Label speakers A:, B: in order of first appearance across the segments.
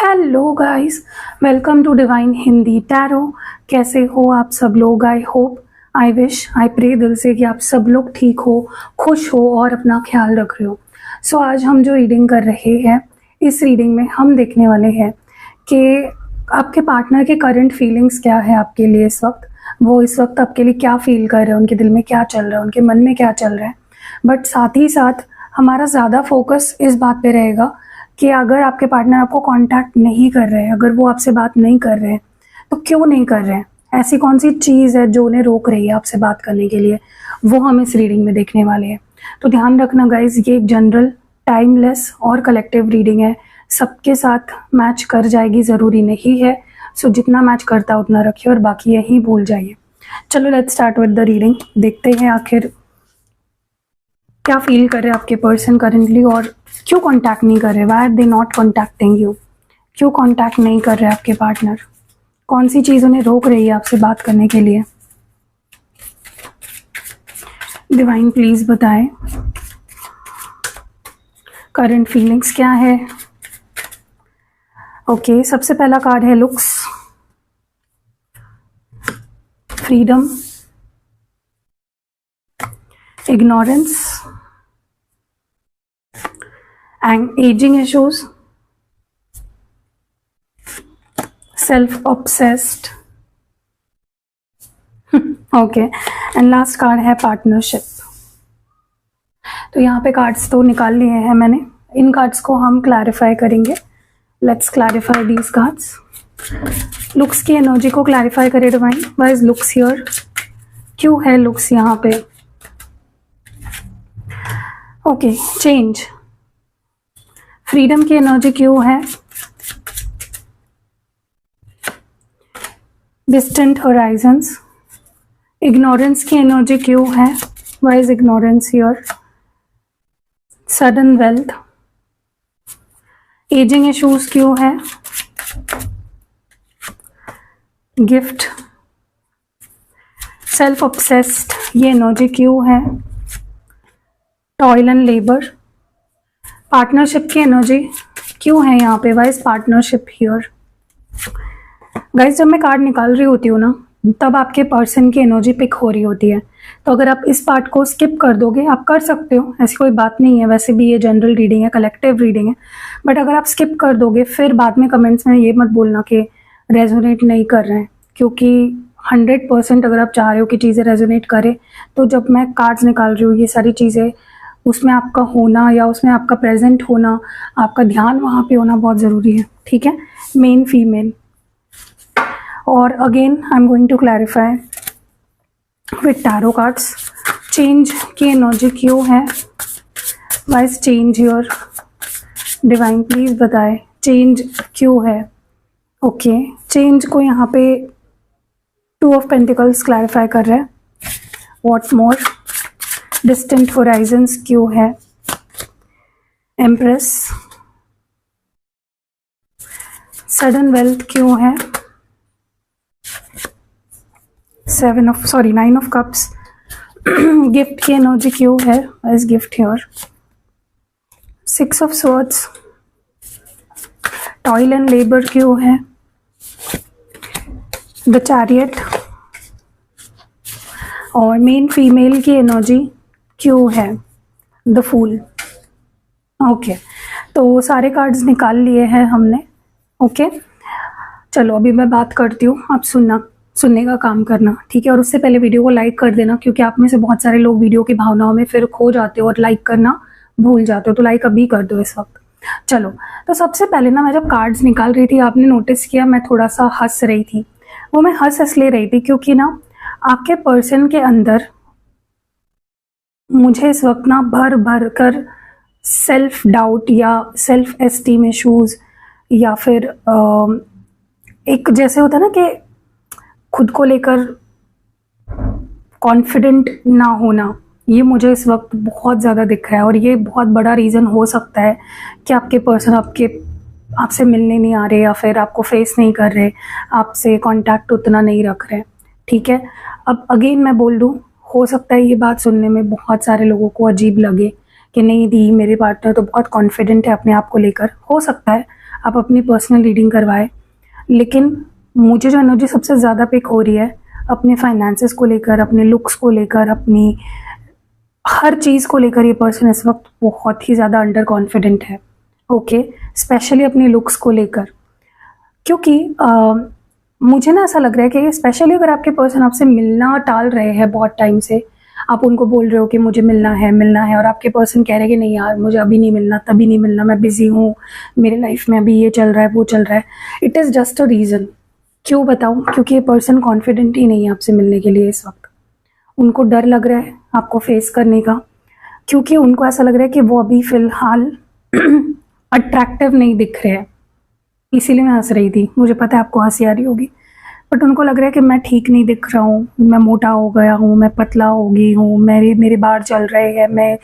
A: Hello guys, welcome to divine Hindi tarot. कैसे हो आप सब लोग? I hope, I wish, I pray दिल से कि आप सब लोग ठीक हो, खुश हो और अपना ख्याल रख रहे हो। सो आज हम जो रीडिंग कर रहे हैं, इस रीडिंग में हम देखने वाले हैं कि आपके पार्टनर के करंट फीलिंग्स क्या है आपके लिए इस वक्त। वो इस वक्त आपके लिए क्या फील कर रहे हैं, उनके दिल में क्या चल रहा है, उनके मन में क्या चल रहा है। बट साथ ही साथ हमारा ज़्यादा फोकस इस बात पे रहेगा कि अगर आपके पार्टनर आपको कांटेक्ट नहीं कर रहे हैं, अगर वो आपसे बात नहीं कर रहे हैं, तो क्यों नहीं कर रहे हैं? ऐसी कौन सी चीज़ है जो उन्हें रोक रही है आपसे बात करने के लिए? वो हम इस रीडिंग में देखने वाले हैं। तो ध्यान रखना गाइज, ये एक जनरल, टाइमलेस और कलेक्टिव रीडिंग है। सबके साथ मैच कर जाएगी ज़रूरी नहीं है। सो जितना मैच करता है उतना रखिए और बाकी यही भूल जाइए। चलो let's start with the reading. देखते हैं आखिर क्या फील कर रहे हैं आपके पर्सन करेंटली और क्यों कांटेक्ट नहीं कर रहे। Why are they not contacting you? क्यों कांटेक्ट नहीं कर रहे आपके पार्टनर? कौन सी चीज़ उन्हें रोक रही है आपसे बात करने के लिए? डिवाइन प्लीज बताएं करंट फीलिंग्स क्या है। ओके, सबसे पहला कार्ड है looks, freedom, ignorance and aging issues, self-obsessed, okay, and last card है partnership। तो यहाँ पे कार्ड्स तो निकाल लिए हैं मैंने, इन कार्ड्स को हम क्लैरिफाई करेंगे। Let's clarify these cards. Looks की एनर्जी को क्लैरिफाई करें divine. Why is looks here? क्यों है लुक्स यहाँ पे? Okay, change. फ्रीडम की एनर्जी क्यों है? Distant Horizons. इग्नोरेंस की एनर्जी क्यों है? Why is ignorance here? Sudden wealth. Ageing issues क्यों है? गिफ्ट। सेल्फ ऑब्सेस्ड, ये एनर्जी क्यों है? Toil and labour. पार्टनरशिप की एनर्जी क्यों है यहाँ पे? Wise partnership here? गाइस, जब मैं कार्ड निकाल रही होती हूँ ना, तब आपके पर्सन की एनर्जी पिक हो रही होती है। तो अगर आप इस पार्ट को स्किप कर दोगे, आप कर सकते हो, ऐसी कोई बात नहीं है। वैसे भी ये जनरल रीडिंग है, कलेक्टिव रीडिंग है। बट अगर आप स्किप कर दोगे, फिर बाद में कमेंट्स में ये मत बोलना कि रेजोनेट नहीं कर रहे हैं, क्योंकि 100% अगर आप चाह रहे हो कि चीज़ें रेजोनेट करें, तो जब मैं कार्ड्स निकाल रही हूँ, ये सारी चीज़ें, उसमें आपका होना या उसमें आपका प्रेजेंट होना, आपका ध्यान वहाँ पे होना बहुत ज़रूरी है। ठीक है, मेन फीमेल। और again I am going to clarify with tarot cards. Change की एनर्जी क्यों है? Why is change here? Divine please बताए चेंज क्यों है? ओके, चेंज को यहाँ पे 2 ऑफ पेंटिकल्स क्लैरिफाई कर रहा है। What more? डिस्टेंट होराइजन्स क्यों है? एम्प्रेस। सडन वेल्थ क्यों है? 9 ऑफ कप्स। गिफ्ट की एनर्जी क्यों है? Is gift here? 6 of swords. Toil and labour क्यों है? The chariot. और मेन फीमेल की एनर्जी क्यों है? The fool. ओके, तो सारे कार्ड्स निकाल लिए हैं हमने। ओके, चलो अभी मैं बात करती हूँ, आप सुनने का काम करना, ठीक है? और उससे पहले वीडियो को लाइक कर देना, क्योंकि आप में से बहुत सारे लोग वीडियो की भावनाओं में फिर खो जाते हो और लाइक करना भूल जाते हो। तो लाइक अभी कर दो इस वक्त। चलो, तो सबसे पहले ना, मैं जब कार्ड्स निकाल रही थी, आपने नोटिस किया मैं थोड़ा सा हंस रही थी। वो मैं हंस इसलिए रही थी क्योंकि ना, आपके पर्सन के अंदर मुझे इस वक्त ना भर भर कर सेल्फ डाउट या सेल्फ एस्टीम इश्यूज, या फिर एक जैसे होता है ना कि खुद को लेकर कॉन्फिडेंट ना होना, ये मुझे इस वक्त बहुत ज़्यादा दिख रहा है। और ये बहुत बड़ा रीज़न हो सकता है कि आपके पर्सन आपसे मिलने नहीं आ रहे, या फिर आपको फेस नहीं कर रहे, आपसे कांटेक्ट उतना नहीं रख रहे। ठीक है, अब अगेन मैं बोल दूँ, हो सकता है ये बात सुनने में बहुत सारे लोगों को अजीब लगे कि नहीं दी, मेरे पार्टनर तो बहुत कॉन्फिडेंट है अपने आप को लेकर। हो सकता है, आप अपनी पर्सनल रीडिंग करवाएं। लेकिन मुझे जो एनर्जी सबसे ज़्यादा पिक हो रही है अपने फाइनेंसेस को लेकर, अपने लुक्स को लेकर, अपनी हर चीज़ को लेकर, ये पर्सन इस वक्त बहुत ही ज़्यादा अंडर कॉन्फिडेंट है। ओके, स्पेशली अपने लुक्स को लेकर, क्योंकि मुझे ना ऐसा लग रहा है कि स्पेशली अगर आपके पर्सन आपसे मिलना टाल रहे हैं बहुत टाइम से, आप उनको बोल रहे हो कि मुझे मिलना है, और आपके पर्सन कह रहे हैं कि नहीं यार मुझे अभी नहीं मिलना, तभी नहीं मिलना, मैं बिजी हूँ, मेरे लाइफ में अभी ये चल रहा है, वो चल रहा है। It is just a reason. क्यों बताऊँ? क्योंकि ये पर्सन कॉन्फिडेंट ही नहीं है आपसे मिलने के लिए इस वक्त। उनको डर लग रहा है आपको फेस करने का, क्योंकि उनको ऐसा लग रहा है कि वो अभी फ़िलहाल अट्रैक्टिव नहीं दिख रहे हैं। इसीलिए मैं हंस रही थी, मुझे पता है आपको हंसी आ रही होगी, बट उनको लग रहा है कि मैं ठीक नहीं दिख रहा हूँ, मैं मोटा हो गया हूँ, मैं पतला हो गई हूँ, मेरे बाल चल रहे हैं, मैं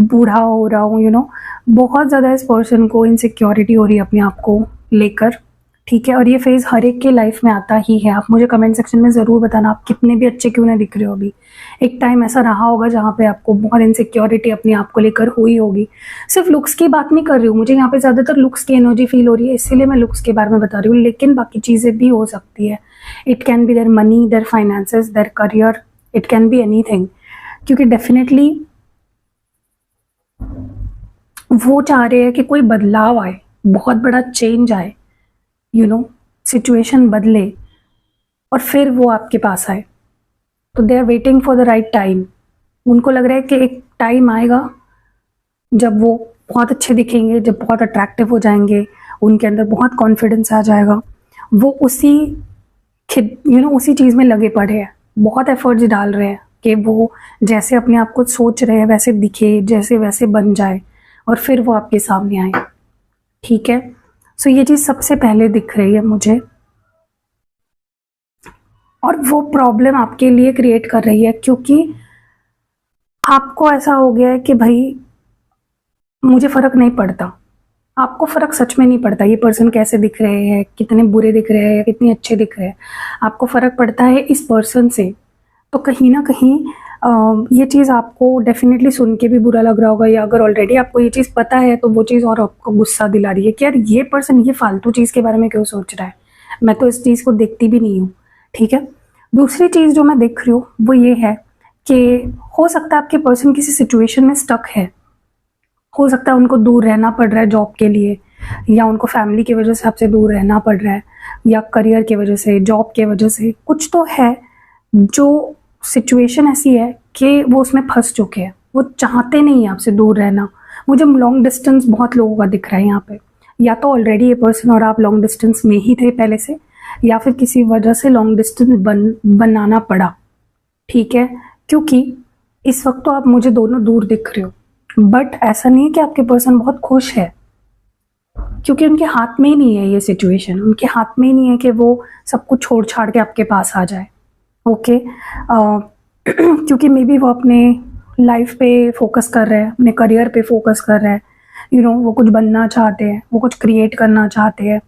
A: बूढ़ा हो रहा हूँ, बहुत ज़्यादा इस पर्सन को इनसिक्योरिटी हो रही है अपने आप को लेकर। ठीक है, और ये फेज़ हर एक के लाइफ में आता ही है। आप मुझे कमेंट सेक्शन में ज़रूर बताना आप कितने भी अच्छे क्यों ना दिख रहे हो अभी, एक टाइम ऐसा रहा होगा जहाँ पे आपको बहुत इनसिक्योरिटी अपने आप को लेकर हुई होगी। सिर्फ लुक्स की बात नहीं कर रही हूँ, मुझे यहाँ पे ज़्यादातर लुक्स की एनर्जी फील हो रही है, इसीलिए मैं लुक्स के बारे में बता रही हूँ, लेकिन बाकी चीज़ें भी हो सकती है। It can be their money, their finances, their career, it can be anything. क्योंकि डेफिनेटली वो चाह रहे हैं कि कोई बदलाव आए, बहुत बड़ा चेंज आए, सिचुएशन बदले और फिर वो आपके पास आए। तो they are waiting for the right time. उनको लग रहा है कि एक टाइम आएगा जब वो बहुत अच्छे दिखेंगे, जब बहुत अट्रैक्टिव हो जाएंगे, उनके अंदर बहुत कॉन्फिडेंस आ जाएगा। वो उसी चीज़ में लगे पड़े हैं, बहुत एफर्ट्स डाल रहे हैं कि वो जैसे अपने आप को सोच रहे हैं वैसे दिखे, जैसे वैसे बन जाए और फिर वो आपके सामने आए। ठीक है, सो ये चीज़ सबसे पहले दिख रही है मुझे, और वो प्रॉब्लम आपके लिए क्रिएट कर रही है क्योंकि आपको ऐसा हो गया है कि भाई मुझे फ़र्क नहीं पड़ता। आपको फ़र्क सच में नहीं पड़ता ये पर्सन कैसे दिख रहे हैं, कितने बुरे दिख रहे हैं, कितने अच्छे दिख रहे हैं। आपको फ़र्क पड़ता है इस पर्सन से। तो कहीं ना कहीं ये चीज़ आपको डेफिनेटली सुन के भी बुरा लग रहा होगा, या अगर ऑलरेडी आपको ये चीज़ पता है तो वो चीज़ और आपको गुस्सा दिला रही है कि यार ये पर्सन ये फालतू चीज़ के बारे में क्यों सोच रहा है, मैं तो इस चीज़ को देखती भी नहीं हूँ। ठीक है, दूसरी चीज़ जो मैं देख रही हूँ वो ये है कि हो सकता है आपके पर्सन किसी सिचुएशन में स्टक है। हो सकता है उनको दूर रहना पड़ रहा है जॉब के लिए, या उनको फैमिली की वजह से आपसे दूर रहना पड़ रहा है, या करियर की वजह से, जॉब की वजह से। कुछ तो है जो सिचुएशन ऐसी है कि वो उसमें फंस चुके हैं, वो चाहते नहीं है आपसे दूर रहना। मुझे लॉन्ग डिस्टेंस बहुत लोगों का दिख रहा है यहाँ पे, या तो ऑलरेडी ये पर्सन और आप लॉन्ग डिस्टेंस में ही थे पहले से, या फिर किसी वजह से लॉन्ग डिस्टेंस बनाना पड़ा। ठीक है, क्योंकि इस वक्त तो आप मुझे दोनों दूर दिख रहे हो, बट ऐसा नहीं है कि आपके पर्सन बहुत खुश है, क्योंकि उनके हाथ में ही नहीं है ये सिचुएशन। उनके हाथ में ही नहीं है कि वो सब कुछ छोड़ छाड़ के आपके पास आ जाए। ओके, क्योंकि मे बी वो अपने लाइफ पे फोकस कर रहे हैं, अपने करियर पे फोकस कर रहे हैं, वो कुछ बनना चाहते हैं, वो कुछ क्रिएट करना चाहते हैं,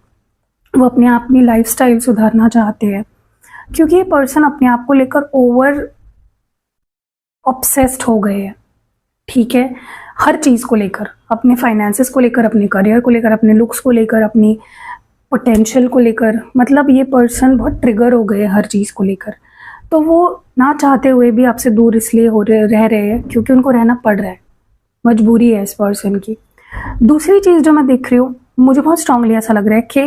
A: वो अपने आप में लाइफस्टाइल सुधारना चाहते हैं। क्योंकि ये पर्सन अपने आप को लेकर ओवर ऑब्सेस्ड हो गए हैं। ठीक है, हर चीज़ को लेकर, अपने फाइनेंसेस को लेकर, अपने करियर को लेकर, अपने लुक्स को लेकर, अपनी पोटेंशियल को लेकर, मतलब ये पर्सन बहुत ट्रिगर हो गए हर चीज़ को लेकर। तो वो ना चाहते हुए भी आपसे दूर इसलिए रह रहे हैं क्योंकि उनको रहना पड़ रहा है, मजबूरी है इस पर्सन की। दूसरी चीज़ जो मैं देख रही हूँ, मुझे बहुत स्ट्रांगली ऐसा लग रहा है कि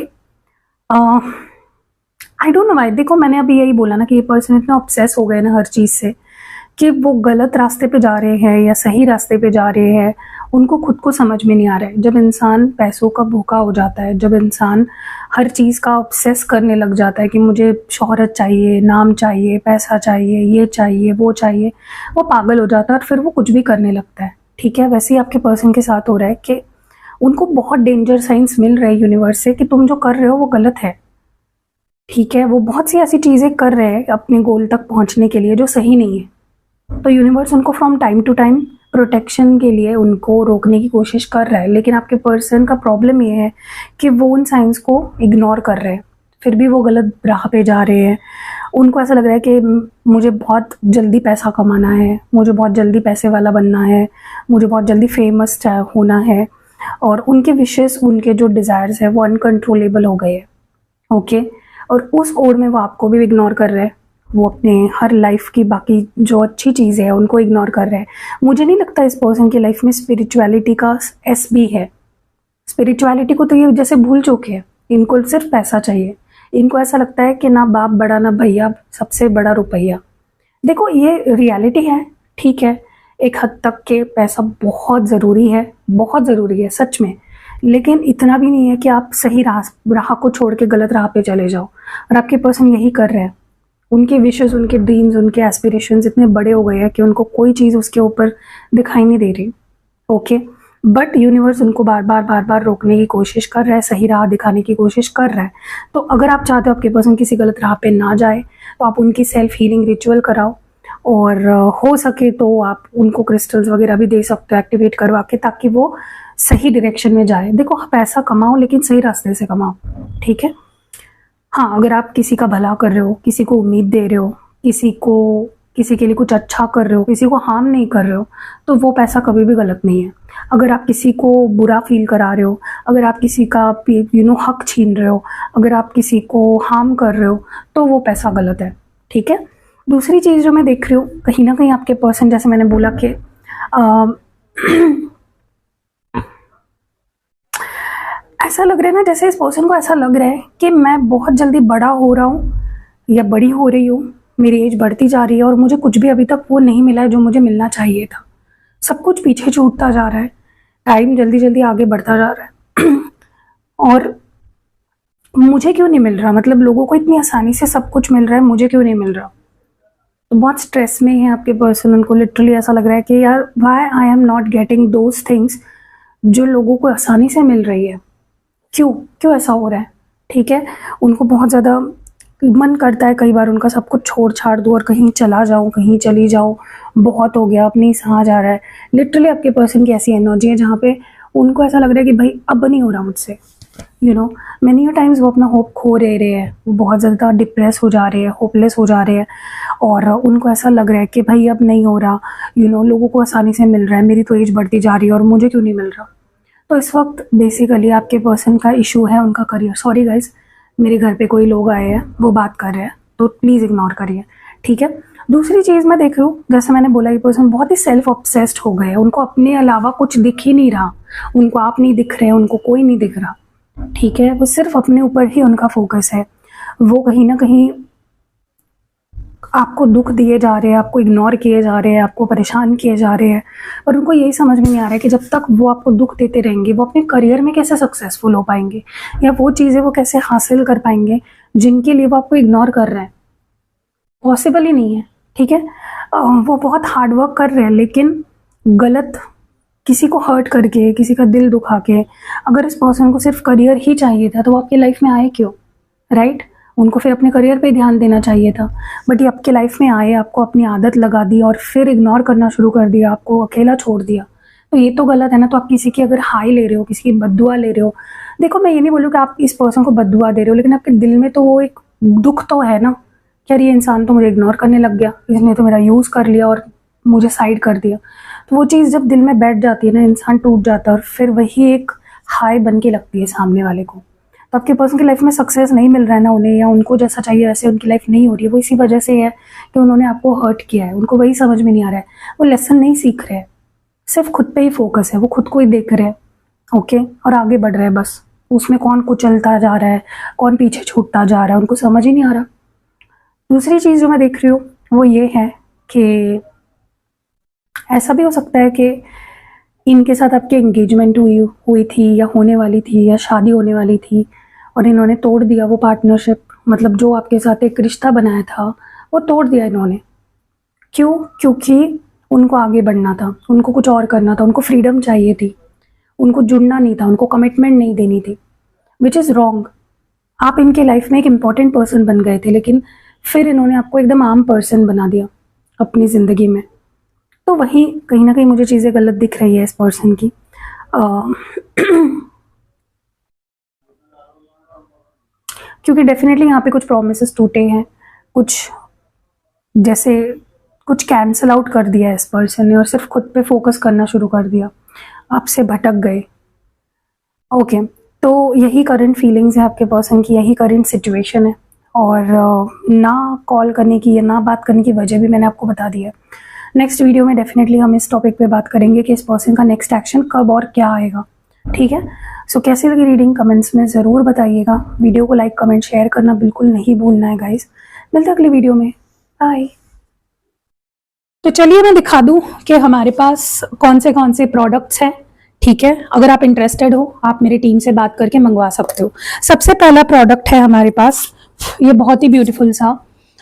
A: आई डोंट नो व्हाई। देखो, मैंने अभी यही बोला ना कि ये पर्सन इतना ऑब्सेस हो गए ना हर चीज़ से कि वो गलत रास्ते पे जा रहे हैं या सही रास्ते पे जा रहे हैं, उनको खुद को समझ में नहीं आ रहा है। जब इंसान पैसों का भूखा हो जाता है, जब इंसान हर चीज़ का ऑब्सेस करने लग जाता है कि मुझे शोहरत चाहिए, नाम चाहिए, पैसा चाहिए, ये चाहिए, वो चाहिए, वो पागल हो जाता है और फिर वो कुछ भी करने लगता है। ठीक है, वैसे ही आपके पर्सन के साथ हो रहा है कि उनको बहुत डेंजर साइंस मिल रहे हैं यूनिवर्स से कि तुम जो कर रहे हो वो गलत है। ठीक है, वो बहुत सी ऐसी चीज़ें कर रहे हैं अपने गोल तक पहुँचने के लिए जो सही नहीं है। तो यूनिवर्स उनको from time to time protection के लिए उनको रोकने की कोशिश कर रहा है, लेकिन आपके पर्सन का प्रॉब्लम ये है कि वो उन साइंस को इग्नोर कर रहे हैं, फिर भी वो गलत राह पे जा रहे हैं। उनको ऐसा लग रहा है कि मुझे बहुत जल्दी पैसा कमाना है, मुझे बहुत जल्दी पैसे वाला बनना है, मुझे बहुत जल्दी फेमस होना है, और उनके विशेस, उनके जो डिज़ायर्स है वो अनकंट्रोलेबल हो गए हैं। ओके, और उस ओर में वो आपको भी इग्नोर कर रहे हैं, वो अपने हर लाइफ की बाकी जो अच्छी चीज़ें हैं उनको इग्नोर कर रहे हैं। मुझे नहीं लगता इस पर्सन की लाइफ में स्पिरिचुअलिटी का एस भी है। स्पिरिचुअलिटी को तो ये जैसे भूल चुके हैं, इनको सिर्फ पैसा चाहिए। इनको ऐसा लगता है कि ना बाप बड़ा ना भैया, सबसे बड़ा रुपया। देखो ये रियलिटी है, ठीक है, एक हद तक के पैसा बहुत ज़रूरी है, बहुत ज़रूरी है सच में, लेकिन इतना भी नहीं है कि आप सही राह को छोड़ के गलत राह पे चले जाओ। और आपके पर्सन यही कर रहे हैं। उनके विशेस, उनके ड्रीम्स, उनके एस्पिरेशंस इतने बड़े हो गए हैं कि उनको कोई चीज़ उसके ऊपर दिखाई नहीं दे रही। ओके, बट यूनिवर्स उनको बार बार रोकने की कोशिश कर रहा है, सही राह दिखाने की कोशिश कर रहा है। तो अगर आप चाहते हो आपके पर्सन किसी गलत राह पे ना जाए, तो आप उनकी सेल्फ हीलिंग रिचुअल कराओ, और हो सके तो आप उनको क्रिस्टल्स वगैरह भी दे सकते हो एक्टिवेट करवा के, ताकि वो सही डायरेक्शन में जाए। देखो पैसा कमाओ लेकिन सही रास्ते से कमाओ, ठीक है। हाँ, अगर आप किसी का भला कर रहे हो, किसी को उम्मीद दे रहे हो, किसी के लिए कुछ अच्छा कर रहे हो, किसी को हार्म नहीं कर रहे हो, तो वो पैसा कभी भी गलत नहीं है। अगर आप किसी को बुरा फील करा रहे हो, अगर आप किसी का हक छीन रहे हो, अगर आप किसी को हार्म कर रहे हो, तो वो पैसा गलत है, ठीक है। दूसरी चीज़ जो मैं देख रही हूँ, कहीं ना कहीं आपके पर्सन, जैसे मैंने बोला कि ऐसा लग रहा है ना, जैसे इस पर्सन को ऐसा लग रहा है कि मैं बहुत जल्दी बड़ा हो रहा हूँ या बड़ी हो रही हूँ, मेरी एज बढ़ती जा रही है और मुझे कुछ भी अभी तक वो नहीं मिला है जो मुझे मिलना चाहिए था। सब कुछ पीछे छूटता जा रहा है, टाइम जल्दी जल्दी आगे बढ़ता जा रहा है और मुझे क्यों नहीं मिल रहा, मतलब लोगों को इतनी आसानी से सब कुछ मिल रहा है, मुझे क्यों नहीं मिल रहा। तो बहुत स्ट्रेस में है आपके पर्सन। उनको लिटरली ऐसा लग रहा है कि यार why I am not getting those things जो लोगों को आसानी से मिल रही है, क्यों क्यों ऐसा हो रहा है, ठीक है। उनको बहुत ज़्यादा मन करता है कई बार उनका सब कुछ छोड़ छाड़ दूँ और कहीं चला जाऊँ, कहीं चली जाऊँ, बहुत हो गया, अब नहीं सहा जा रहा है। लिटरली आपके पर्सन की ऐसी एनर्जी है जहाँ पे उनको ऐसा लग रहा है कि भाई अब नहीं हो रहा मुझसे, मैनी टाइम्स वो अपना होप खो रहे हैं, वो बहुत ज़्यादा डिप्रेस हो जा रहे हैं, होपलेस हो जा रहे हैं, और उनको ऐसा लग रहा है कि भाई अब नहीं हो रहा, लोगों को आसानी से मिल रहा है, मेरी तो एज बढ़ती जा रही है और मुझे क्यों नहीं मिल रहा। तो इस वक्त बेसिकली आपके पर्सन का इशू है उनका करियर। सॉरी गाइज, मेरे घर पे कोई लोग आए हैं, वो बात कर रहे हैं, तो प्लीज़ इग्नोर करिए, ठीक है। दूसरी चीज़ मैं देख रही हूँ, जैसे मैंने बोला, ये पर्सन बहुत ही सेल्फ ऑब्सेस्ड हो गए हैं, उनको अपने अलावा कुछ दिख ही नहीं रहा, उनको आप नहीं दिख रहे, उनको कोई नहीं दिख रहा, ठीक है। वो सिर्फ अपने ऊपर ही उनका फोकस है। वो कहीं ना कहीं आपको दुख दिए जा रहे हैं, आपको इग्नोर किए जा रहे हैं, आपको परेशान किए जा रहे हैं, और उनको यही समझ में नहीं आ रहा है कि जब तक वो आपको दुख देते रहेंगे, वो अपने करियर में कैसे सक्सेसफुल हो पाएंगे, या वो चीज़ें वो कैसे हासिल कर पाएंगे जिनके लिए वो आपको इग्नोर कर रहे हैं। पॉसिबल ही नहीं है, ठीक है। वो बहुत हार्ड वर्क कर रहे हैं, लेकिन गलत, किसी को हर्ट करके, किसी का दिल दुखा के। अगर इस पर्सन को सिर्फ करियर ही चाहिए था तो वो आपकी लाइफ में आए क्यों, राइट। उनको फिर अपने करियर पे ध्यान देना चाहिए था, बट ये आपके लाइफ में आए, आपको अपनी आदत लगा दी और फिर इग्नोर करना शुरू कर दिया, आपको अकेला छोड़ दिया। तो ये तो गलत है ना। तो आप किसी की अगर हाई ले रहे हो, किसी की बद्दुआ ले रहे हो, देखो मैं ये नहीं बोलूँ कि आप इस पर्सन को बद्दुआ दे रहे हो, लेकिन आपके दिल में तो वो एक दुख तो है ना, कि यार ये इंसान तो मुझे इग्नोर करने लग गया, इसने तो मेरा यूज़ कर लिया और मुझे साइड कर दिया। तो वो चीज़ जब दिल में बैठ जाती है ना, इंसान टूट जाता है और फिर वही एक हाई बन के लगती है सामने वाले को। तो आपके पर्सन की लाइफ में सक्सेस नहीं मिल रहा है ना उन्हें, या उनको जैसा चाहिए वैसे उनकी लाइफ नहीं हो रही है, वो इसी वजह से है कि उन्होंने आपको हर्ट किया है। उनको वही समझ में नहीं आ रहा है, वो लेसन नहीं सीख रहे हैं, सिर्फ खुद पे ही फोकस है, वो खुद को ही देख रहे हैं, ओके, और आगे बढ़ रहे हैं बस। उसमें कौन कुचलता जा रहा है, कौन पीछे छूटता जा रहा है, उनको समझ ही नहीं आ रहा। दूसरी चीज़ जो मैं देख रही हूँ वो ये है कि ऐसा भी हो सकता है कि इनके साथ आपकी एंगेजमेंट हुई थी या होने वाली थी, या शादी होने वाली थी, और इन्होंने तोड़ दिया वो पार्टनरशिप, मतलब जो आपके साथ एक रिश्ता बनाया था वो तोड़ दिया इन्होंने। क्यों? क्योंकि उनको आगे बढ़ना था, उनको कुछ और करना था, उनको फ्रीडम चाहिए थी, उनको जुड़ना नहीं था, उनको कमिटमेंट नहीं देनी थी, विच इज़ रॉन्ग। आप इनके लाइफ में एक इम्पॉर्टेंट पर्सन बन गए थे, लेकिन फिर इन्होंने आपको एकदम आम पर्सन बना दिया अपनी ज़िंदगी में। तो वहीं कहीं ना कहीं मुझे चीज़ें गलत दिख रही है इस पर्सन की। क्योंकि डेफिनेटली यहाँ पे कुछ प्रोमिसेस टूटे हैं, कुछ जैसे कुछ कैंसल आउट कर दिया है इस पर्सन ने, और सिर्फ खुद पे फोकस करना शुरू कर दिया, आपसे भटक गए, ओके, तो यही करंट फीलिंग्स है आपके पर्सन की, यही करंट सिचुएशन है। और ना कॉल करने की या ना बात करने की वजह भी मैंने आपको बता दी है। नेक्स्ट वीडियो में डेफिनेटली हम इस टॉपिक पे बात करेंगे कि इस पर्सन का नेक्स्ट एक्शन कब और क्या आएगा, ठीक है। सो कैसी लगी रीडिंग कमेंट्स में ज़रूर बताइएगा। वीडियो को लाइक कमेंट शेयर करना बिल्कुल नहीं भूलना है गाइस। मिलते हैं अगली वीडियो में, बाय। तो चलिए मैं दिखा दूं कि हमारे पास कौन से प्रोडक्ट्स हैं, ठीक है। अगर आप इंटरेस्टेड हो आप मेरी टीम से बात करके मंगवा सकते हो। सबसे पहला प्रोडक्ट है हमारे पास, ये बहुत ही ब्यूटीफुल सा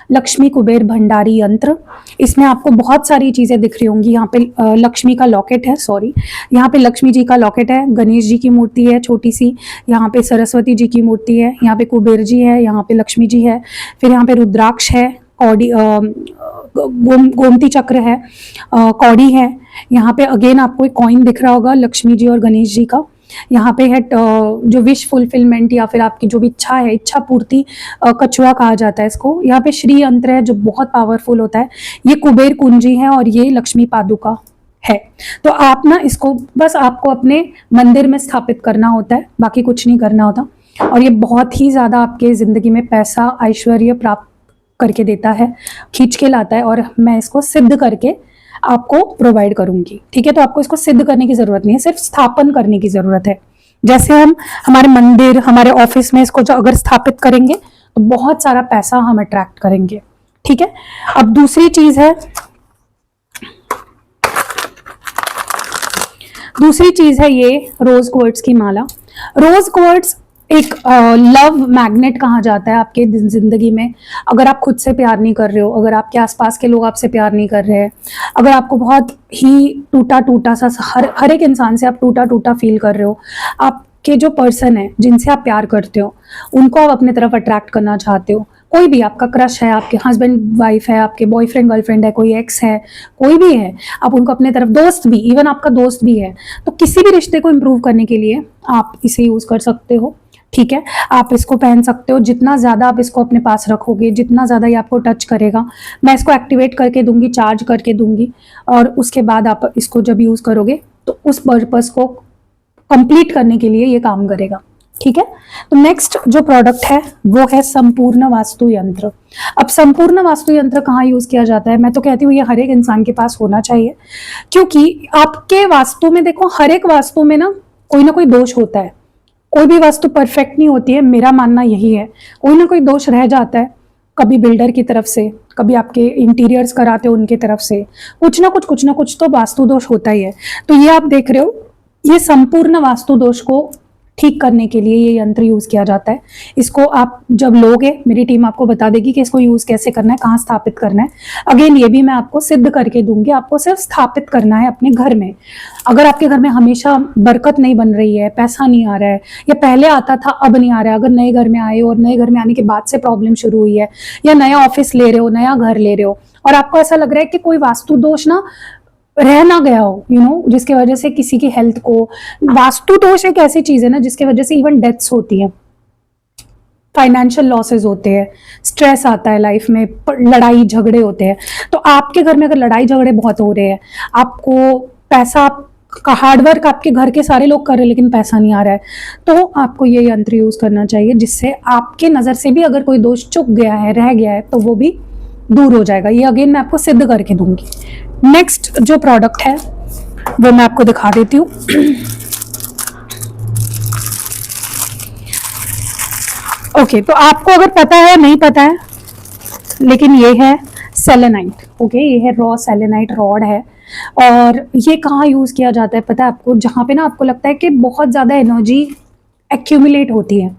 A: लक्ष्मी कुबेर भंडारी यंत्र। इसमें आपको बहुत सारी चीज़ें दिख रही होंगी। यहाँ पे लक्ष्मी का लॉकेट है, सॉरी, यहाँ पे लक्ष्मी जी का लॉकेट है, गणेश जी की मूर्ति है छोटी सी, यहाँ पे सरस्वती जी की मूर्ति है, यहाँ पे कुबेर जी है, यहाँ पे लक्ष्मी जी है, फिर यहाँ पे रुद्राक्ष है, कौड़ी गोमती चक्र है, कौड़ी है। यहाँ पे अगेन आपको एक कॉइन दिख रहा होगा लक्ष्मी जी और गणेश जी का। यहाँ पे है जो विश फुलफिलमेंट या फिर आपकी जो भी इच्छा है, इच्छा पूर्ति, कछुआ कहा जाता है इसको। यहाँ पे श्री यंत्र है जो बहुत पावरफुल होता है। ये कुबेर कुंजी है और ये लक्ष्मी पादुका है। तो आप ना इसको बस आपको अपने मंदिर में स्थापित करना होता है, बाकी कुछ नहीं करना होता। और ये बहुत ही ज़्यादा आपके ज़िंदगी में पैसा ऐश्वर्य प्राप्त करके देता है, खींच के लाता है। और मैं इसको सिद्ध करके आपको प्रोवाइड करूंगी, ठीक है। तो आपको इसको सिद्ध करने की जरूरत नहीं है, सिर्फ स्थापन करने की जरूरत है। जैसे हम हमारे मंदिर, हमारे ऑफिस में इसको जो अगर स्थापित करेंगे तो बहुत सारा पैसा हम अट्रैक्ट करेंगे, ठीक है। अब दूसरी चीज है ये रोज क्वार्ट्ज की माला। रोज क्वार्ट्ज एक लव मैग्नेट कहा जाता है आपके जिंदगी में। अगर आप खुद से प्यार नहीं कर रहे हो, अगर आपके आसपास के लोग आपसे प्यार नहीं कर रहे हैं, अगर आपको बहुत ही टूटा सा हर एक इंसान से आप टूटा फील कर रहे हो, आपके जो पर्सन है जिनसे आप प्यार करते हो उनको आप अपने तरफ अट्रैक्ट करना चाहते हो, कोई भी आपका क्रश है, आपके हस्बैंड वाइफ है, आपके बॉयफ्रेंड गर्लफ्रेंड है, कोई एक्स है, कोई भी है, आप उनको अपने तरफ, दोस्त भी, इवन आपका दोस्त भी है, तो किसी भी रिश्ते को इम्प्रूव करने के लिए आप इसे यूज कर सकते हो, ठीक है। आप इसको पहन सकते हो। जितना ज़्यादा आप इसको अपने पास रखोगे, जितना ज़्यादा ये आपको टच करेगा, मैं इसको एक्टिवेट करके दूंगी, चार्ज करके दूंगी, और उसके बाद आप इसको जब यूज़ करोगे तो उस पर्पस को कंप्लीट करने के लिए ये काम करेगा, ठीक है। तो नेक्स्ट जो प्रोडक्ट है वो है संपूर्ण वास्तु यंत्र। अब संपूर्ण वास्तु यंत्र कहाँ यूज किया जाता है? मैं तो कहती हूँ ये हर एक इंसान के पास होना चाहिए, क्योंकि आपके वास्तु में देखो, हर एक वास्तु में ना कोई दोष होता है। कोई भी वास्तु परफेक्ट नहीं होती है, मेरा मानना यही है। कोई ना कोई दोष रह जाता है, कभी बिल्डर की तरफ से, कभी आपके इंटीरियर्स कराते हो उनकी तरफ से, कुछ ना कुछ तो वास्तु दोष होता ही है। तो ये आप देख रहे हो, ये संपूर्ण वास्तु दोष को ठीक करने के लिए ये यंत्र यूज किया जाता है। इसको आप जब लोगे, मेरी टीम आपको बता देगी कि इसको यूज कैसे करना है, कहाँ स्थापित करना है। अगेन ये भी मैं आपको सिद्ध करके दूंगी, आपको सिर्फ स्थापित करना है अपने घर में। अगर आपके घर में हमेशा बरकत नहीं बन रही है, पैसा नहीं आ रहा है, या पहले आता था अब नहीं आ रहा है, अगर नए घर में आए और नए घर में आने के बाद से प्रॉब्लम शुरू हुई है, या नया ऑफिस ले रहे हो, नया घर ले रहे हो, और आपको ऐसा लग रहा है कि कोई वास्तु दोष ना रह ना गया हो, जिसकी वजह से किसी की हेल्थ को, वास्तु दोष एक ऐसी चीज है ना जिसकी वजह से इवन डेथ्स होती है, फाइनेंशियल लॉसेस होते हैं, स्ट्रेस आता है लाइफ में, लड़ाई झगड़े होते हैं। तो आपके घर में अगर लड़ाई झगड़े बहुत हो रहे हैं, आपको पैसा का हार्डवर्क आपके घर के सारे लोग कर रहे हैं लेकिन पैसा नहीं आ रहा है, तो आपको ये यंत्र यूज करना चाहिए, जिससे आपके नजर से भी अगर कोई दोष चुक गया है, रह गया है, तो वो भी दूर हो जाएगा। ये अगेन मैं आपको सिद्ध करके दूंगी। नेक्स्ट जो प्रोडक्ट है वो मैं आपको दिखा देती हूँ। ओके, तो आपको अगर पता है, नहीं पता है, लेकिन ये है सेलेनाइट। ओके, ये है रॉ सेलेनाइट रॉड है। और ये कहाँ यूज किया जाता है पता है आपको? जहाँ पे ना आपको लगता है कि बहुत ज्यादा एनर्जी एक्यूमुलेट होती है,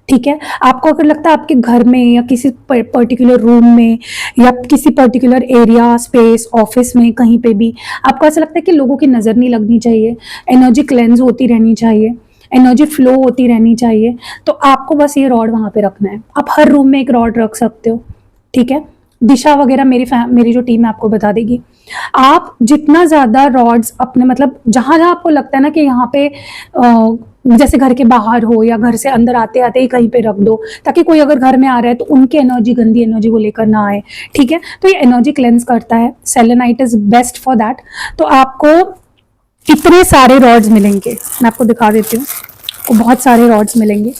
A: ठीक है। आपको अगर लगता है आपके घर में या किसी पर्टिकुलर रूम में या किसी पर्टिकुलर एरिया, स्पेस, ऑफिस में, कहीं पे भी आपको ऐसा लगता है कि लोगों की नज़र नहीं लगनी चाहिए, एनर्जी क्लेंज होती रहनी चाहिए, एनर्जी फ्लो होती रहनी चाहिए, तो आपको बस ये रॉड वहाँ पे रखना है। आप हर रूम में एक रॉड रख सकते हो, ठीक है। दिशा वगैरह मेरी जो टीम है आपको बता देगी। आप जितना ज़्यादा रॉड्स अपने, मतलब जहाँ जहाँ आपको लगता है ना कि यहाँ पे जैसे घर के बाहर हो या घर से अंदर आते आते ही कहीं पे रख दो, ताकि कोई अगर घर में आ रहा है तो उनकी एनर्जी, गंदी एनर्जी वो लेकर ना आए, ठीक है। तो ये एनर्जी क्लेंस करता है, selenite is best for that. तो आपको इतने सारे रॉड्स मिलेंगे, मैं आपको दिखा देती हूँ। आपको बहुत सारे रॉड्स मिलेंगे,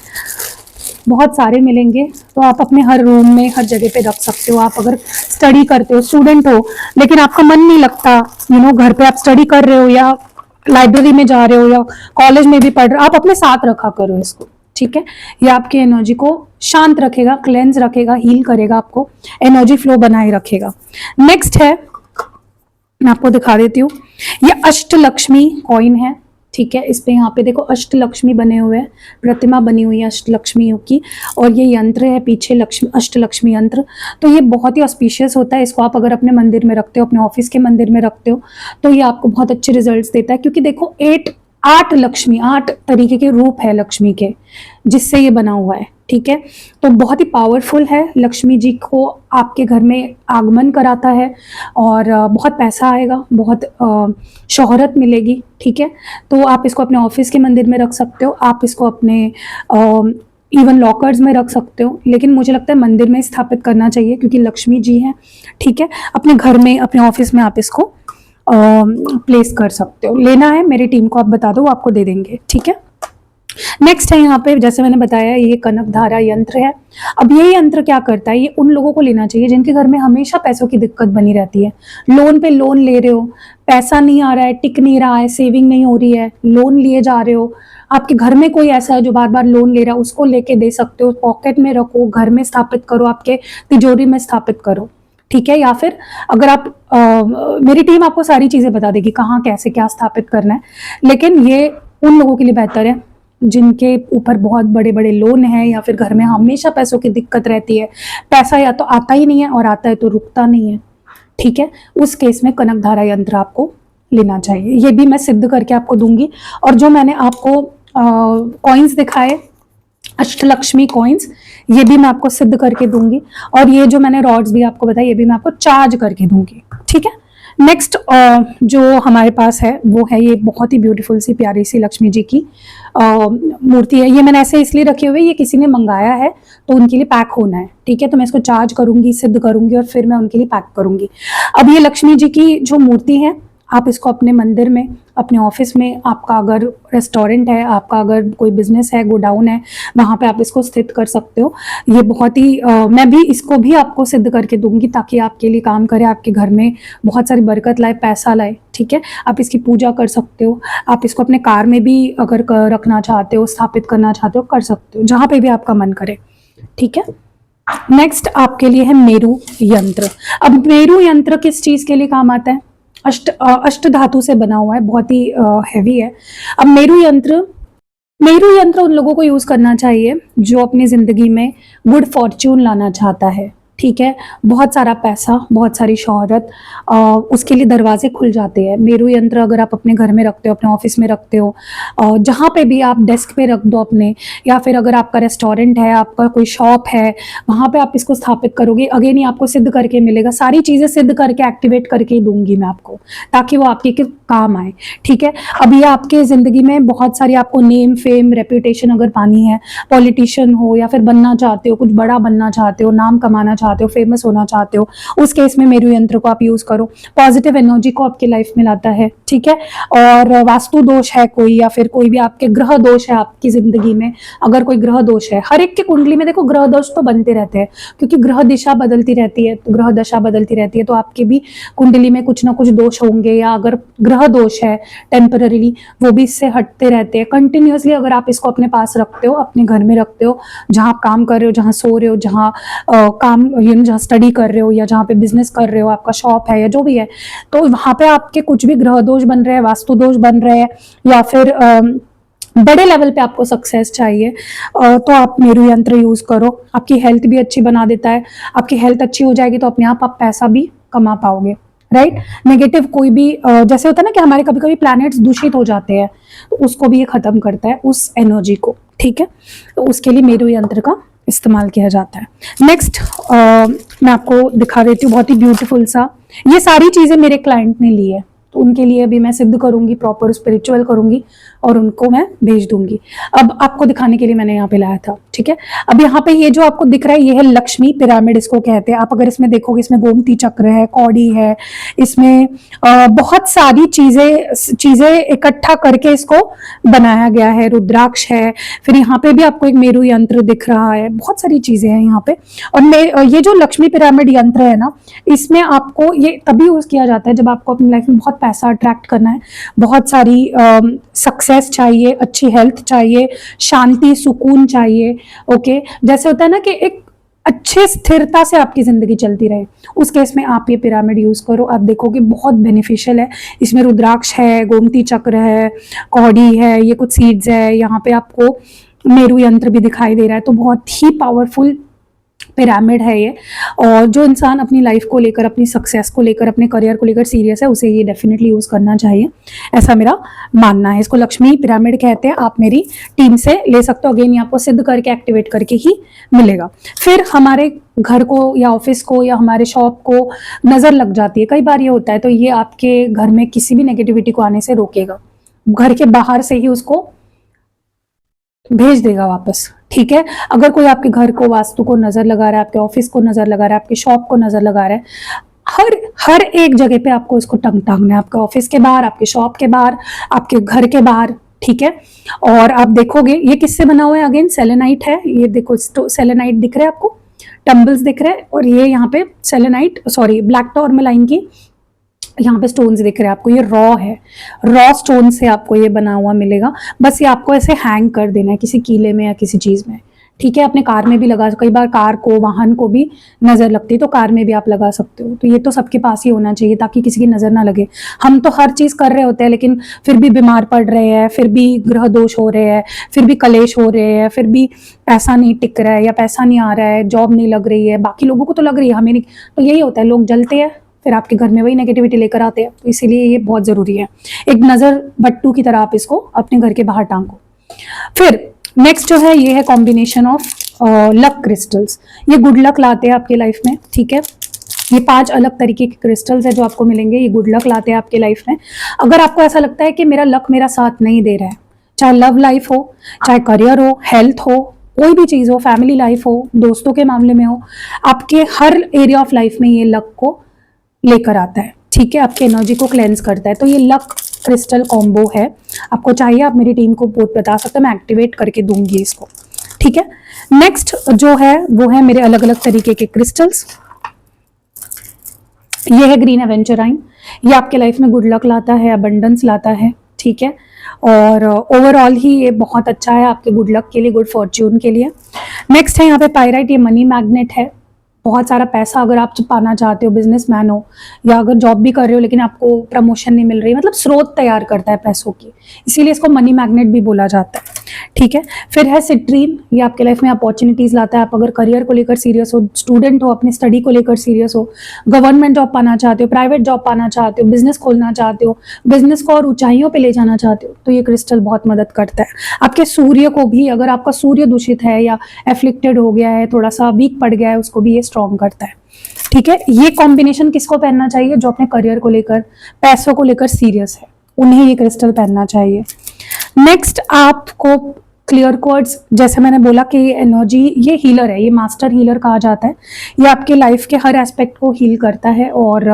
A: बहुत सारे मिलेंगे। तो आप अपने हर रूम में, हर जगह पे रख सकते हो। आप अगर स्टडी करते हो, स्टूडेंट हो, लेकिन आपका मन नहीं लगता, घर पे आप स्टडी कर रहे हो या लाइब्रेरी में जा रहे हो या कॉलेज में भी पढ़ रहे हो, आप अपने साथ रखा करो इसको, ठीक है। ये आपकी एनर्जी को शांत रखेगा, क्लेंज रखेगा, हील करेगा, आपको एनर्जी फ्लो बनाए रखेगा। नेक्स्ट है, मैं आपको दिखा देती हूँ, ये अष्टलक्ष्मी कॉइन है, ठीक है। इस पे यहाँ पे देखो अष्टलक्ष्मी बने हुए हैं, प्रतिमा बनी हुई है अष्टलक्ष्मियों की, और ये यंत्र है पीछे अष्टलक्ष्मी यंत्र। तो ये बहुत ही ऑस्पिशियस होता है। इसको आप अगर अपने मंदिर में रखते हो, अपने ऑफिस के मंदिर में रखते हो, तो ये आपको बहुत अच्छे रिजल्ट्स देता है। क्योंकि देखो 8 लक्ष्मी, 8 तरीके के रूप है लक्ष्मी के, जिससे ये बना हुआ है, ठीक है। तो बहुत ही पावरफुल है, लक्ष्मी जी को आपके घर में आगमन कराता है, और बहुत पैसा आएगा, बहुत शोहरत मिलेगी, ठीक है। तो आप इसको अपने ऑफिस के मंदिर में रख सकते हो, आप इसको अपने इवन लॉकर्स में रख सकते हो, लेकिन मुझे लगता है मंदिर में स्थापित करना चाहिए, क्योंकि लक्ष्मी जी हैं, ठीक है। अपने घर में, अपने ऑफिस में आप इसको प्लेस कर सकते हो। लेना है मेरी टीम को आप बता दो, वो आपको दे देंगे, ठीक है। नेक्स्ट है यहाँ पे, जैसे मैंने बताया, ये कनक धारा यंत्र है। अब ये यंत्र क्या करता है, ये उन लोगों को लेना चाहिए जिनके घर में हमेशा पैसों की दिक्कत बनी रहती है। लोन पे लोन ले रहे हो, पैसा नहीं आ रहा है, टिक नहीं रहा है, सेविंग नहीं हो रही है, लोन लिए जा रहे हो, आपके घर में कोई ऐसा है जो बार बार लोन ले रहा है, उसको लेके दे सकते हो, पॉकेट में रखो, घर में स्थापित करो, आपके तिजोरी में स्थापित करो, ठीक है। या फिर अगर आप मेरी टीम आपको सारी चीजें बता देगी कहाँ कैसे क्या स्थापित करना है, लेकिन ये उन लोगों के लिए बेहतर है जिनके ऊपर बहुत बड़े बड़े लोन है, या फिर घर में हमेशा पैसों की दिक्कत रहती है, पैसा या तो आता ही नहीं है और आता है तो रुकता नहीं है, ठीक है। उस केस में कनक धारा यंत्र आपको लेना चाहिए। ये भी मैं सिद्ध करके आपको दूंगी। और जो मैंने आपको कॉइन्स दिखाए, अष्टलक्ष्मी कॉइन्स, ये भी मैं आपको सिद्ध करके दूंगी। और ये जो मैंने रॉड्स भी आपको बताया, ये भी मैं आपको चार्ज करके दूंगी, ठीक है। नेक्स्ट जो हमारे पास है वो है, ये बहुत ही ब्यूटीफुल सी प्यारी सी लक्ष्मी जी की मूर्ति है। ये मैंने ऐसे इसलिए रखी हुई है, ये किसी ने मंगाया है तो उनके लिए पैक होना है, ठीक है। तो मैं इसको चार्ज करूंगी, सिद्ध करूंगी, और फिर मैं उनके लिए पैक करूंगी। अब ये लक्ष्मी जी की जो मूर्ति है, आप इसको अपने मंदिर में, अपने ऑफिस में, आपका अगर रेस्टोरेंट है, आपका अगर कोई बिजनेस है, गोडाउन है, वहाँ पे आप इसको स्थित कर सकते हो। ये बहुत ही मैं भी इसको भी आपको सिद्ध करके दूंगी, ताकि आपके लिए काम करे, आपके घर में बहुत सारी बरकत लाए, पैसा लाए, ठीक है। आप इसकी पूजा कर सकते हो, आप इसको अपने कार में भी अगर रखना चाहते हो, स्थापित करना चाहते हो, कर सकते हो, जहाँ पे भी आपका मन करे, ठीक है। नेक्स्ट आपके लिए है मेरू यंत्र। अब मेरू यंत्र किस चीज के लिए काम आता है, अष्ट धातु से बना हुआ है, बहुत ही हैवी है। अब मेरू यंत्र उन लोगों को यूज करना चाहिए जो अपनी जिंदगी में गुड फॉर्च्यून लाना चाहता है, ठीक है। बहुत सारा पैसा, बहुत सारी शोहरत, उसके लिए दरवाजे खुल जाते हैं। मेरू यंत्र अगर आप अपने घर में रखते हो, अपने ऑफिस में रखते हो, जहाँ पे भी आप डेस्क पे रख दो अपने, या फिर अगर आपका रेस्टोरेंट है, आपका कोई शॉप है, वहाँ पे आप इसको स्थापित करोगे, अगेन ही आपको सिद्ध करके मिलेगा। सारी चीज़ें सिद्ध करके, एक्टिवेट करके ही दूंगी मैं आपको, ताकि वो आपके काम आए, ठीक है। अब ये आपके ज़िंदगी में बहुत सारी, आपको नेम, फेम, रेप्यूटेशन अगर पानी है, पॉलिटिशियन हो या फिर बनना चाहते हो, कुछ बड़ा बनना चाहते हो, नाम कमाना चाहते हो, फेमस होना चाहते हो, उस केस में मेरू यंत्र को आप यूज करो। पॉजिटिव एनर्जी को आपकी लाइफ में लाता है, ठीक है। और वास्तु दोष है कोई, या फिर कोई भी आपके ग्रह दोष है आपकी जिंदगी में, अगर कोई ग्रह दोष है, हर एक की कुंडली में देखो ग्रह दोष तो बनते रहते हैं, क्योंकि ग्रह दिशा बदलती रहती है, तो ग्रह दशा बदलती रहती है, तो आपके भी कुंडली में कुछ ना कुछ दोष होंगे, या अगर ग्रह दोष है टेम्पररी, वो भी इससे हटते रहते हैं कंटिन्यूअसली। अगर आप इसको अपने पास रखते हो, अपने घर में रखते हो, जहाँ आप काम कर रहे हो, जहाँ सो रहे हो, जहाँ काम जहाँ स्टडी कर रहे हो, या जहाँ पे बिजनेस कर रहे हो, आपका शॉप है या जो भी है, तो वहाँ पे आपके कुछ भी ग्रह दोष बन रहे हैं, वास्तु दोष बन रहे हैं, या फिर बड़े लेवल पे आपको सक्सेस चाहिए, तो आप मेरू यंत्र यूज करो। आपकी हेल्थ भी अच्छी बना देता है। आपकी हेल्थ अच्छी हो जाएगी तो अपने आप पैसा भी कमा पाओगे, राइट। नेगेटिव कोई भी जैसे होता है ना कि हमारे कभी कभी प्लैनेट्स दूषित हो जाते हैं, तो उसको भी ये खत्म करता है, उस एनर्जी को, ठीक है। तो उसके लिए मेरू यंत्र का इस्तेमाल किया जाता है। नेक्स्ट मैं आपको दिखा देती हूँ, बहुत ही ब्यूटीफुल सा, ये सारी चीजें मेरे क्लाइंट ने ली है, तो उनके लिए भी मैं सिद्ध करूंगी, प्रॉपर स्पिरिचुअल करूंगी और उनको मैं भेज दूंगी। अब आपको दिखाने के लिए मैंने यहाँ पे लाया था, ठीक है। अब यहाँ पे ये जो आपको दिख रहा है ये है लक्ष्मी पिरामिड इसको कहते हैं। आप अगर इसमें देखोगे इसमें गोमती चक्र है, कौड़ी है, इसमें बहुत सारी चीजें इकट्ठा करके इसको बनाया गया है। रुद्राक्ष है, फिर यहाँ पे भी आपको एक मेरु यंत्र दिख रहा है, बहुत सारी चीजें हैं यहाँ पे। और ये जो लक्ष्मी पिरामिड यंत्र है ना, इसमें आपको ये तभी यूज किया जाता है जब आपको अपनी लाइफ में बहुत पैसा अट्रैक्ट करना है, बहुत सारी सक्सेस चाहिए, अच्छी हेल्थ चाहिए, शांति सुकून चाहिए। ओके, जैसे होता है ना कि एक अच्छे स्थिरता से आपकी जिंदगी चलती रहे, उस केस में आप ये पिरामिड यूज करो, आप देखोगे बहुत बेनिफिशियल है। इसमें रुद्राक्ष है, गोमती चक्र है, कौड़ी है, ये कुछ सीड्स है, यहाँ पे आपको मेरु यंत्र भी दिखाई दे रहा है। तो बहुत ही पावरफुल पिरामिड है ये। और जो इंसान अपनी लाइफ को लेकर, अपनी सक्सेस को लेकर, अपने करियर को लेकर सीरियस है, उसे ये डेफिनेटली यूज करना चाहिए, ऐसा मेरा मानना है। इसको लक्ष्मी पिरामिड कहते हैं। आप मेरी टीम से ले सकते हो, अगेन ये आपको सिद्ध करके एक्टिवेट करके ही मिलेगा। फिर हमारे घर को या ऑफिस को या हमारे शॉप को नजर लग जाती है, कई बार ये होता है, तो ये आपके घर में किसी भी नेगेटिविटी को आने से रोकेगा, घर के बाहर से ही उसको भेज देगा वापस, ठीक है। अगर कोई आपके घर को, वास्तु को नजर लगा रहा है, आपके ऑफिस को नजर लगा रहा है, आपके शॉप को नजर लगा रहा है, हर एक जगह पे आपको इसको टांगना है, आपके ऑफिस के बाहर, आपके शॉप के बाहर, आपके घर के बाहर, ठीक है। और आप देखोगे ये किससे बना हुआ है, अगेन सेलेनाइट है, ये देखो सेलेनाइट दिख रहा है आपको, टम्बल्स दिख रहे हैं, और ये यहाँ पे सेलेनाइट ब्लैक टॉर्मेलाइन की यहाँ पे स्टोन्स दिख रहे हैं आपको, ये रॉ है, रॉ स्टोन से आपको ये बना हुआ मिलेगा। बस ये आपको ऐसे हैंग कर देना है किसी कीले में या किसी चीज में, ठीक है। अपने कार में भी लगा, कई बार कार को, वाहन को भी नजर लगती है, तो कार में भी आप लगा सकते हो। तो ये तो सबके पास ही होना चाहिए ताकि किसी की नजर ना लगे। हम तो हर चीज कर रहे होते हैं लेकिन फिर भी बीमार पड़ रहे हैं, फिर भी ग्रह दोष हो रहे हैं, फिर भी कलेश हो रहे हैं, फिर भी पैसा नहीं टिक रहा है या पैसा नहीं आ रहा है, जॉब नहीं लग रही है, बाकी लोगों को तो लग रही है, हमें नहीं। तो यही होता है, लोग जलते हैं, फिर आपके घर में वही नेगेटिविटी लेकर आते हैं। तो इसीलिए ये बहुत जरूरी है, एक नजर बट्टू की तरह आप इसको अपने घर के बाहर टांगो। फिर नेक्स्ट जो है ये है कॉम्बिनेशन ऑफ लक क्रिस्टल्स। ये गुड लक लाते हैं आपके लाइफ में, ठीक है। ये 5 अलग तरीके के क्रिस्टल्स है जो आपको मिलेंगे, ये गुड लक लाते हैं आपके लाइफ में। अगर आपको ऐसा लगता है कि मेरा लक मेरा साथ नहीं दे रहा है, चाहे लव लाइफ हो, चाहे करियर हो, हेल्थ हो, कोई भी चीज हो, फैमिली लाइफ हो, दोस्तों के मामले में हो, आपके हर एरिया ऑफ लाइफ में ये लक को लेकर आता है, ठीक है, आपकी एनर्जी को क्लेंस करता है। तो ये लक क्रिस्टल कॉम्बो है, आपको चाहिए आप मेरी टीम को बहुत बता सकते हैं, मैं एक्टिवेट करके दूंगी इसको, ठीक है। नेक्स्ट जो है वो है मेरे अलग अलग तरीके के क्रिस्टल्स। ये है ग्रीन एवेंचराइन, ये आपके लाइफ में गुड लक लाता है, अबंडेंस लाता है, ठीक है। और ओवरऑल ही ये बहुत अच्छा है आपके गुड लक के लिए, गुड फॉर्च्यून के लिए। नेक्स्ट है यहाँ पे पायराइट, ये मनी मैग्नेट है। बहुत सारा पैसा अगर आप पाना चाहते हो, बिजनेसमैन हो या अगर जॉब भी कर रहे हो लेकिन आपको प्रमोशन नहीं मिल रही, मतलब स्रोत तैयार करता है पैसों की, इसीलिए इसको मनी मैग्नेट भी बोला जाता है, ठीक है। फिर है सिट्रीन, ये आपके लाइफ में अपॉर्चुनिटीज लाता है। आप अगर करियर को लेकर सीरियस हो, स्टूडेंट हो, अपनी स्टडी को लेकर सीरियस हो, गवर्नमेंट जॉब पाना चाहते हो, प्राइवेट जॉब पाना चाहते हो, बिजनेस खोलना चाहते हो, बिजनेस को और ऊंचाइयों पे ले जाना चाहते हो, तो ये क्रिस्टल बहुत मदद करता है। आपके सूर्य को भी, अगर आपका सूर्य दूषित है या एफ्लिक्टेड हो गया है, थोड़ा सा वीक पड़ गया है, उसको भी ये स्ट्रॉन्ग करता है, ठीक है। ये कॉम्बिनेशन किसको पहनना चाहिए, जो अपने करियर को लेकर, पैसों को लेकर सीरियस है, उन्हें ये क्रिस्टल पहनना चाहिए। नेक्स्ट आपको क्लियर क्वार्ट्ज, जैसे मैंने बोला कि ये एनर्जी, ये हीलर है, ये मास्टर हीलर कहा जाता है। ये आपके लाइफ के हर एस्पेक्ट को हील करता है और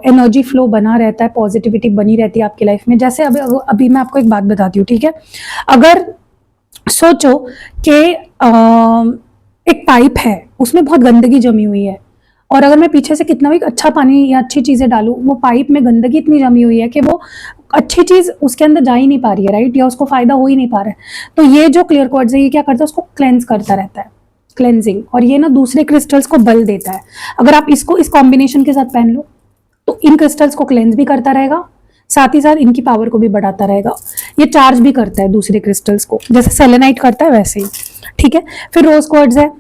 A: एनर्जी फ्लो बना रहता है, पॉजिटिविटी बनी रहती है आपकी लाइफ में। जैसे अभी मैं आपको एक बात बताती हूँ, ठीक है। अगर सोचो कि एक पाइप है, उसमें बहुत गंदगी जमी हुई है, और अगर मैं पीछे से कितना भी अच्छा पानी या अच्छी चीजें डालूं, वो पाइप में गंदगी इतनी जमी हुई है कि वो अच्छी चीज उसके अंदर जा ही नहीं पा रही है, राइट, या उसको फायदा हो ही नहीं पा रहा है। तो ये जो क्लियर क्वार्ट्ज है, ये क्या करता है, उसको क्लेंस करता रहता है, क्लेंजिंग, और ये ना दूसरे क्रिस्टल्स को बल देता है। अगर आप इसको इस कॉम्बिनेशन के साथ पहन लो तो इन क्रिस्टल्स को क्लेंस भी करता रहेगा, साथ ही साथ इनकी पावर को भी बढ़ाता रहेगा। ये चार्ज भी करता है दूसरे क्रिस्टल्स को, जैसे सेलेनाइट करता है वैसे ही, ठीक है। फिर रोज क्वार्ट्ज है,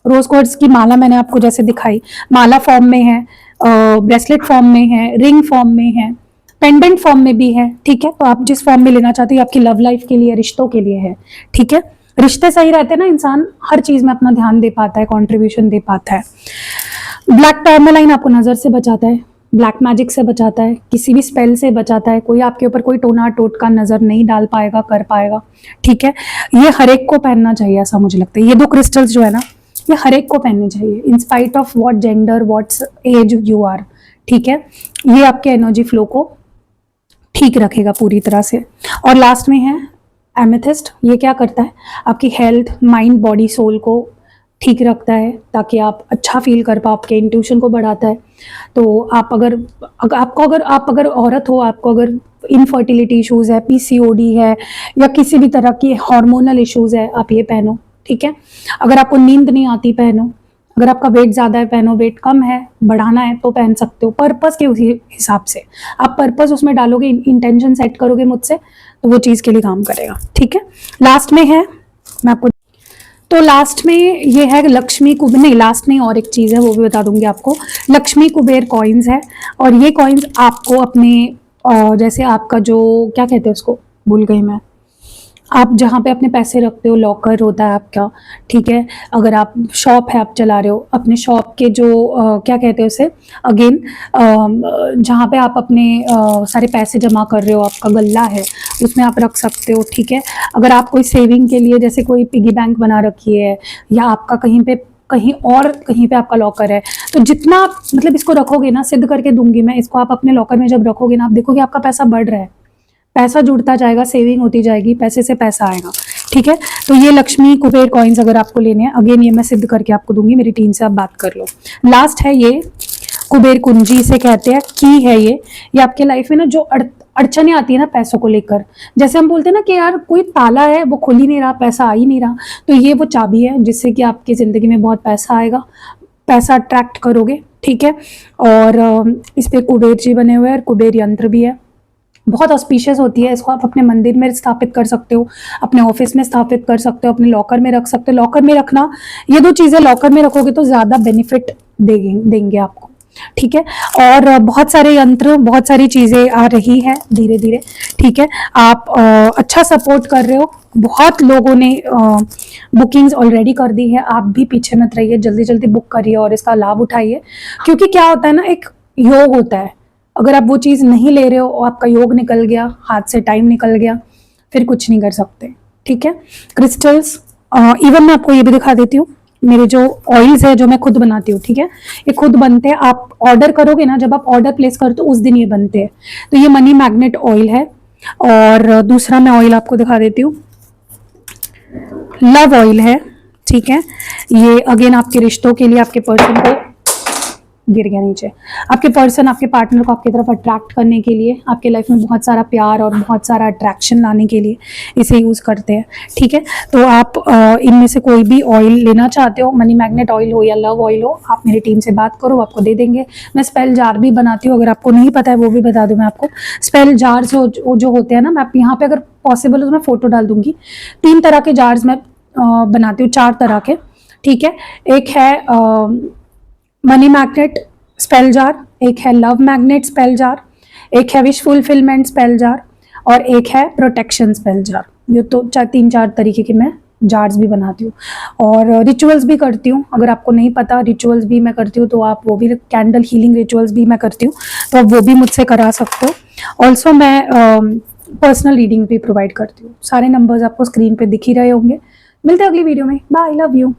A: रोज क्वार्ट्ज की माला मैंने आपको जैसे दिखाई, माला फॉर्म में है, ब्रेसलेट फॉर्म में है, रिंग फॉर्म में है, पेंडेंट फॉर्म में भी है, ठीक है। तो आप जिस फॉर्म में लेना चाहते हो, आपकी लव लाइफ के लिए, रिश्तों के लिए है, ठीक है। रिश्ते सही रहते हैं ना, इंसान हर चीज में अपना ध्यान दे पाता है, कंट्रीब्यूशन दे पाता है। ब्लैक टर्मेलाइन आपको नजर से बचाता है, ब्लैक मैजिक से बचाता है, किसी भी स्पेल से बचाता है, कोई आपके ऊपर कोई टोना टोटका नज़र नहीं डाल पाएगा, कर पाएगा, ठीक है। ये हर एक को पहनना चाहिए, ऐसा मुझे लगता है। ये 2 क्रिस्टल्स जो है ना, ये हर एक को पहनने चाहिए, in spite of what gender what's age you are, ठीक है। ये आपके एनर्जी फ्लो को ठीक रखेगा पूरी तरह से। और लास्ट में है एमेथिस्ट। ये क्या करता है, आपकी हेल्थ, माइंड, बॉडी, सोल को ठीक रखता है, ताकि आप अच्छा फील कर पाओ, आपके इंट्यूशन को बढ़ाता है। तो आप अगर औरत हो, आपको अगर इनफर्टिलिटी इश्यूज है, पीसीओडी है, या किसी भी तरह की हार्मोनल इश्यूज है, आप ये पहनो, ठीक है। अगर आपको नींद नहीं आती, पहनो। अगर आपका वेट ज़्यादा है, पहनो। वेट कम है, बढ़ाना है, तो पहन सकते हो, पर्पस के उसी हिसाब से। आप पर्पस उसमें डालोगे, इंटेंशन सेट करोगे मुझसे, तो वो चीज़ के लिए काम करेगा, ठीक है। लास्ट में है, मैं आपको, तो लास्ट में ये है लक्ष्मी कुबेर, नहीं लास्ट में और एक चीज़ है, वो भी बता दूंगी आपको। लक्ष्मी कुबेर कॉइन्स है, और ये कॉइन्स आपको अपने जैसे आपका जो क्या कहते हैं उसको, भूल गई मैं, आप जहाँ पे अपने पैसे रखते हो, लॉकर होता है आपका, ठीक है। अगर आप शॉप है, आप चला रहे हो, अपने शॉप के जो क्या कहते हैं उसे, अगेन जहाँ पे आप अपने सारे पैसे जमा कर रहे हो, आपका गल्ला है, उसमें आप रख सकते हो, ठीक है। अगर आप कोई सेविंग के लिए जैसे कोई पिगी बैंक बना रखी है, या आपका कहीं पे आपका लॉकर है, तो जितना आप मतलब इसको रखोगे ना, सिद्ध करके दूंगी मैं, इसको आप अपने लॉकर में जब रखोगे ना, आप देखोगे आपका पैसा बढ़ रहा है, पैसा जुड़ता जाएगा, सेविंग होती जाएगी, पैसे से पैसा आएगा, ठीक है। तो ये लक्ष्मी कुबेर कॉइन्स अगर आपको लेने हैं, अगेन ये मैं सिद्ध करके आपको दूंगी, मेरी टीम से आप बात कर लो। लास्ट है ये कुबेर कुंजी से कहते हैं, की है ये आपके लाइफ में ना जो अड़चने आती है ना पैसों को लेकर, जैसे हम बोलते हैं ना कि यार कोई ताला है, वो खुल ही नहीं रहा, पैसा आ ही नहीं रहा, तो ये वो चाबी है जिससे कि आपकी ज़िंदगी में बहुत पैसा आएगा, पैसा अट्रैक्ट करोगे, ठीक है। और इस पे कुबेर जी बने हुए हैं, और कुबेर यंत्र भी है, बहुत ऑस्पिशियस होती है। इसको आप अपने मंदिर में स्थापित कर सकते हो, अपने ऑफिस में स्थापित कर सकते हो, अपने लॉकर में रख सकते हो। लॉकर में रखना, ये 2 चीज़ें लॉकर में रखोगे तो ज़्यादा बेनिफिट देंगे आपको, ठीक है। और बहुत सारे यंत्र, बहुत सारी चीज़ें आ रही है धीरे धीरे, ठीक है। आप अच्छा सपोर्ट कर रहे हो, बहुत लोगों ने बुकिंग्स ऑलरेडी कर दी है, आप भी पीछे मत रहिए, जल्दी जल्दी बुक करिए और इसका लाभ उठाइए। क्योंकि क्या होता है ना, एक योग होता है, अगर आप वो चीज़ नहीं ले रहे हो और आपका योग निकल गया, हाथ से टाइम निकल गया, फिर कुछ नहीं कर सकते, ठीक है। क्रिस्टल्स, इवन मैं आपको ये भी दिखा देती हूँ, मेरे जो ऑयल्स है जो मैं खुद बनाती हूँ, ठीक है, ये खुद बनते हैं। आप ऑर्डर करोगे ना, जब आप ऑर्डर प्लेस करते हो उस दिन ये बनते हैं। तो ये मनी मैग्नेट ऑयल है, और दूसरा मैं ऑयल आपको दिखा देती हूँ, लव ऑयल है, ठीक है। ये अगेन आपके रिश्तों के लिए, आपके पर्सन को, गिर गया नीचे, आपके पर्सन, आपके पार्टनर को आपकी तरफ अट्रैक्ट करने के लिए, आपके लाइफ में बहुत सारा प्यार और बहुत सारा अट्रैक्शन लाने के लिए इसे यूज़ करते हैं, ठीक है। तो आप इनमें से कोई भी ऑयल लेना चाहते हो, मनी मैग्नेट ऑयल हो या लव ऑयल हो, आप मेरी टीम से बात करो, आपको दे देंगे। मैं स्पेल जार भी बनाती हूँ, अगर आपको नहीं पता है वो भी बता दूँ मैं आपको। स्पेल जार्स जो होते हैं ना, मैं यहाँ पे अगर पॉसिबल हो तो मैं फोटो डाल दूंगी। 3 तरह के जार्स मैं बनाती हूँ, 4 तरह के, ठीक है। एक है मनी मैग्नेट स्पेल जार, एक है लव मैग्नेट स्पेल जार, एक है विश फुलफिलमेंट स्पेल जार, और एक है प्रोटेक्शन स्पेल जार। ये तो 3-4 तरीके के मैं जार्स भी बनाती हूँ, और रिचुअल्स भी करती हूँ। अगर आपको नहीं पता, रिचुअल्स भी मैं करती हूँ, तो आप वो भी, कैंडल हीलिंग रिचुअल्स भी मैं करती हूँ, तो आप वो भी मुझसे करा सकते हो। ऑल्सो मैं पर्सनल रीडिंग भी प्रोवाइड करती हूँ। सारे नंबर्स आपको स्क्रीन पे दिख ही रहे होंगे। मिलते हैं अगली वीडियो में, बाय, लव यू।